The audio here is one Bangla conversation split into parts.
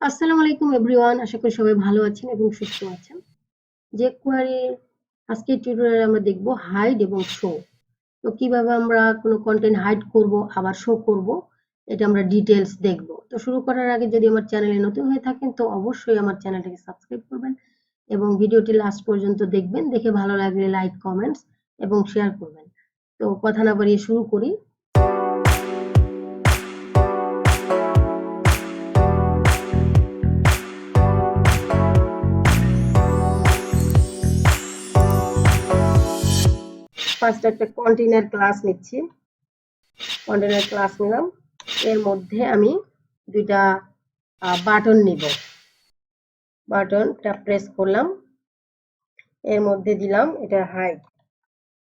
আসসালামু আলাইকুম এভরিওয়ান, আশা করি সবাই ভালো আছেন এবং সুস্থ আছেন। jQuery আজকের টিউটোরিয়ালে আমরা দেখব হাইড এবং শো। তো কিভাবে আমরা কোনো কন্টেন্ট হাইড করব আবার শো করব, এটা আমরা ডিটেলস দেখব। তো শুরু করার আগে যদি আমার চ্যানেলে নতুন হয়ে থাকেন তো অবশ্যই আমার চ্যানেলটাকে সাবস্ক্রাইব করবেন এবং ভিডিওটি লাস্ট পর্যন্ত দেখবেন। দেখে ভালো লাগলে লাইক, কমেন্টস এবং শেয়ার করবেন। তো কথা না বাড়িয়ে শুরু করি। ফার্স্ট একটা কন্টেইনার ক্লাস নিচ্ছি। কন্টেইনার ক্লাস নিলাম, এর মধ্যে আমি দুইটা বাটন নিব। বাটনটা প্রেস করলাম, এর মধ্যে দিলাম এটা হাইড।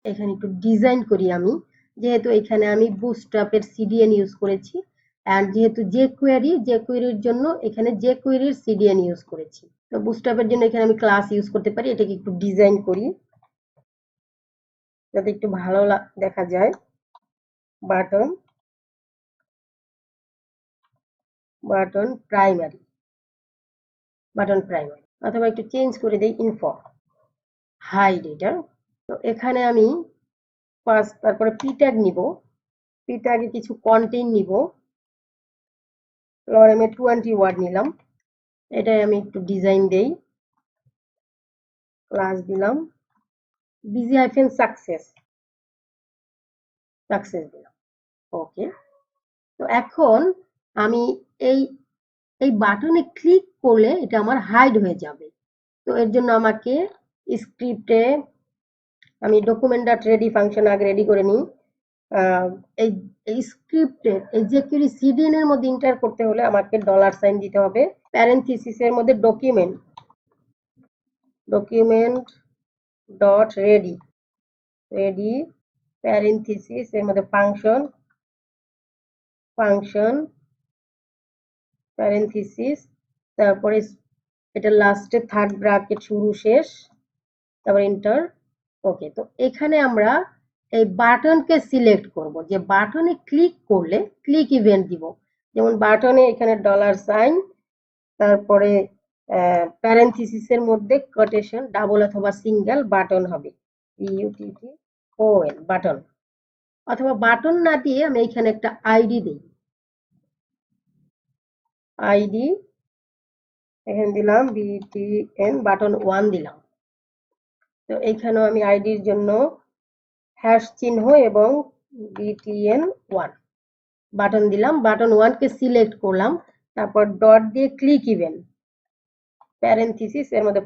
এখানে একটু ডিজাইন করি আমি, যেহেতু এখানে আমি বুটস্ট্র্যাপের সিডিএন ইউজ করেছি, এন্ড যেহেতু jQueryর জন্য এখানে jQueryর সিডিএন ইউজ করেছি। তো বুটস্ট্র্যাপের জন্য এখানে আমি ক্লাস ইউজ করতে পারি। এটাকে একটু ডিজাইন করি যাতে একটু ভালো দেখা যায়। বাটন বাটন প্রাইমারি অথবা একটু চেঞ্জ করে দেই ইনফো হাইড এটা। তো এখানে আমি ফার্স্ট তারপরে পি ট্যাগ নিব। পি ট্যাগে কিছু কন্টেন্ট নিব। লরেমে 20 ওয়ার্ড নিলাম। এটাই আমি একটু ডিজাইন দেই। ক্লাস দিলাম বিজি হাইফেন সাকসেস দিলাম। ওকে। তো এখন আমি এই এই বাটনে ক্লিক করলে এটা আমার হাইড হয়ে যাবে। তো এর জন্য আমাকে স্ক্রিপ্টে আমি document.ready ফাংশন আগে রেডি করে নিই। এই স্ক্রিপ্টের এই jQuery সিডিএন এর মধ্যে এন্টার করতে হলে আমাকে $সাইন দিতে হবে। প্যারেনথিসিসের মধ্যে document ডট রেডি প্যারেনথিসিস এর মধ্যে ফাংশন প্যারেনথিসিস, তারপরে এটা লাস্টে থার্ড ব্র্যাকেট শুরু শেষ, তারপর এন্টার। ওকে। তো এখানে আমরা এই বাটনকে সিলেক্ট করব, যে বাটনে ক্লিক করলে ক্লিক ইভেন্ট দিব। যেমন বাটনে এখানে $সাইন, তারপরে প্যারেনথিসিসের মধ্যে কোটেশন ডাবল অথবা সিঙ্গেল বাটন হবে, BUTTON বাটন। অথবা বাটন না দিয়ে আমি এখানে একটা আইডি দিই। আইডি এখানে দিলাম BTN বাটন 1 দিলাম। তো এখানেও আমি আইডির জন্য হ্যাশ চিহ্ন এবং BTN1 বাটন দিলাম। বাটন 1 কে সিলেক্ট করলাম, তারপর ডট দিয়ে ক্লিক ইভেন্ট প্যারেনথিসিস এর মধ্যে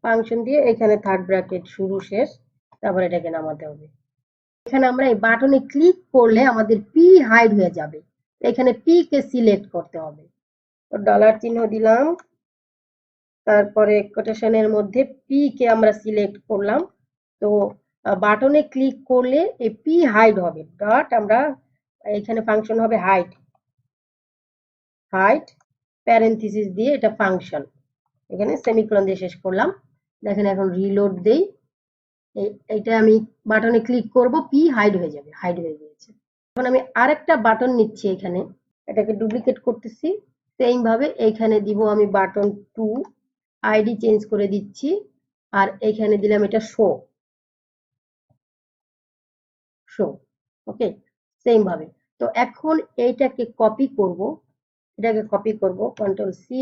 ফাংশন দিয়ে এখানে থার্ড ব্র্যাকেট শুরু শেষ, তারপর এটাকে নামাতে হবে। এখানে আমরা এই বাটনে ক্লিক করলে আমাদের পি হাইড হয়ে যাবে। এখানে পি কে সিলেক্ট করতে হবে। তো $চিহ্ন দিলাম, তারপরে কোটেশনের মধ্যে পি কে আমরা সিলেক্ট করলাম। তো বাটনে ক্লিক করলে এই পি হাইড হবে। ডট আমরা এখানে ফাংশন হবে হাইড প্যারেনথিসিস দিয়ে এটা ফাংশন, এখানে সেমিকোলন দিয়ে শেষ করলাম। দেখেন এখন রিলোড দেই, এইটা আমি বাটনে ক্লিক করব, পি হাইড হয়ে যাবে, হাইড হয়ে গিয়েছে। এখন আমি আরেকটা বাটন নিচ্ছি, এখানে এটাকে ডুপ্লিকেট করতেছি। সেম ভাবে এখানে দিব আমি বাটন 2, আইডি চেঞ্জ করে দিচ্ছি, আর এখানে দিলাম এটা শো। ওকে, সেম ভাবে। তো এখন এটাকে কপি করব, কন্ট্রোল সি,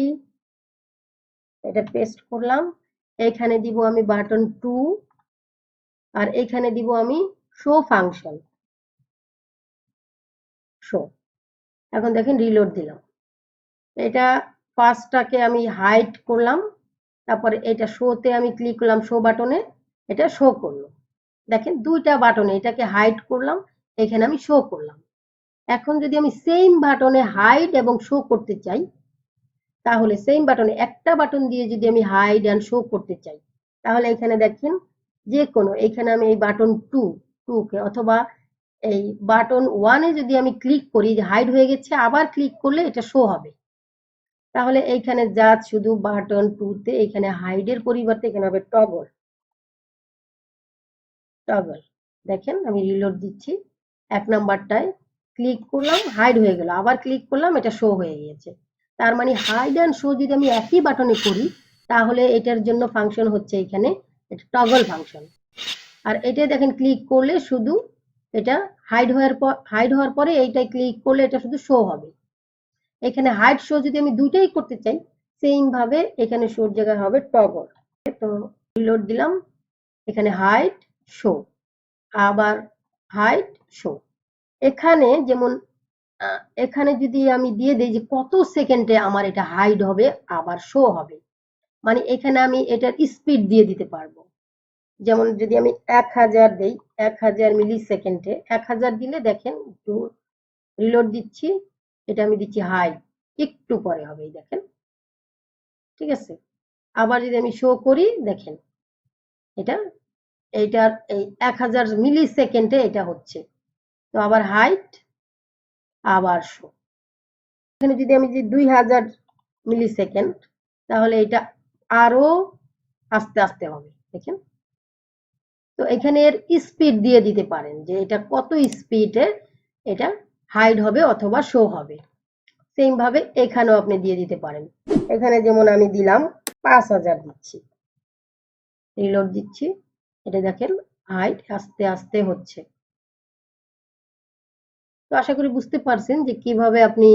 এটা পেস্ট করলাম। এখানে দিব আমি বাটন 2, আর এখানে দিব আমি শো ফাংশন শো। এখন দেখেন রিলোড দিলাম, এটা ফার্স্টটাকে আমি হাইড করলাম, তারপরে এটা শোতে আমি ক্লিক করলাম, শো বাটনে এটা শো করলো। দেখেন দুইটা বাটনে এটাকে হাইড করলাম, এখানে আমি শো করলাম। এখন যদি আমি সেম বাটনে হাইড এবং শো করতে চাই, তাহলে সেম বাটনে একটা বাটন দিয়ে যদি আমি হাইড এন্ড শো করতে চাই, তাহলে এখানে দেখেন যে কোনো, এখানে আমি এই বাটন 2 কে অথবা এই বাটন 1 এ যদি আমি ক্লিক করি, যে হাইড হয়ে গেছে, আবার ক্লিক করলে এটা শো হবে। তাহলে এইখানে জাস্ট শুধু বাটন 2 তে এখানে হাইডের পরিবর্তে এখানে হবে টগল। দেখেন আমি রিলোড দিচ্ছি, এক নাম্বারটায় ক্লিক করলাম, হাইড হয়ে গেল, আবার ক্লিক করলাম, এটা শো হয়ে গিয়েছে। তার মানে হাইড অ্যান্ড শো যদি আমি একই বাটনে করি, তাহলে এটার জন্য ফাংশন হচ্ছে এখানে এটা টগল ফাংশন। আর এটা দেখেন ক্লিক করলে শুধু এটা হাইড হওয়ার পরে এইটাই ক্লিক করলে এটা শুধু শো হবে। এখানে হাইড শো যদি আমি দুইটাই করতে চাই, সেম ভাবে এখানে শোর জায়গায় হবে টগল। তো রিলোড দিলাম, এখানে হাইড শো, আবার হাইড শো। এখানে যেমন এখানে যদি আমি দিয়ে দিই যে কত সেকেন্ডে আমার এটা হাইড হবে আবার শো হবে, মানে এখানে আমি এটার স্পিড দিয়ে দিতে পারবো। যেমন যদি আমি 1000 দেই, 1000 মিলি সেকেন্ডে 1000 দিলে দেখেন একটু রিলোড দিচ্ছি, এটা আমি দিচ্ছি হাই, একটু পরে হবে, দেখেন, ঠিক আছে। আবার যদি আমি শো করি, দেখেন এইটার এই 1000 মিলি সেকেন্ডে এটা হচ্ছে। তো আবার হাইট, আবার শো। এখানে যদি আমি যে 2000 মিলি সেকেন্ড, তাহলে এটা আরো আস্তে আস্তে হবে, দেখেন। তো এখানে এর স্পিড দিয়ে দিতে পারেন যে এটা কত স্পিডে এটা হাইড হবে অথবা শো হবে। সেম ভাবে এখানেও আপনি দিয়ে দিতে পারেন। এখানে যেমন আমি দিলাম 5000 দিচ্ছি, রিলোড দিচ্ছি, এটা দেখেন হাইড আস্তে আস্তে হচ্ছে। তো আশা করি বুঝতে পারছেন যে কিভাবে আপনি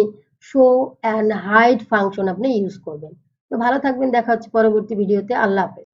শো অ্যান্ড হাইড ফাংশন আপনি ইউজ করবেন। তো ভালো থাকবেন, দেখা হচ্ছে পরবর্তী ভিডিওতে। আল্লাহ হাফেজ।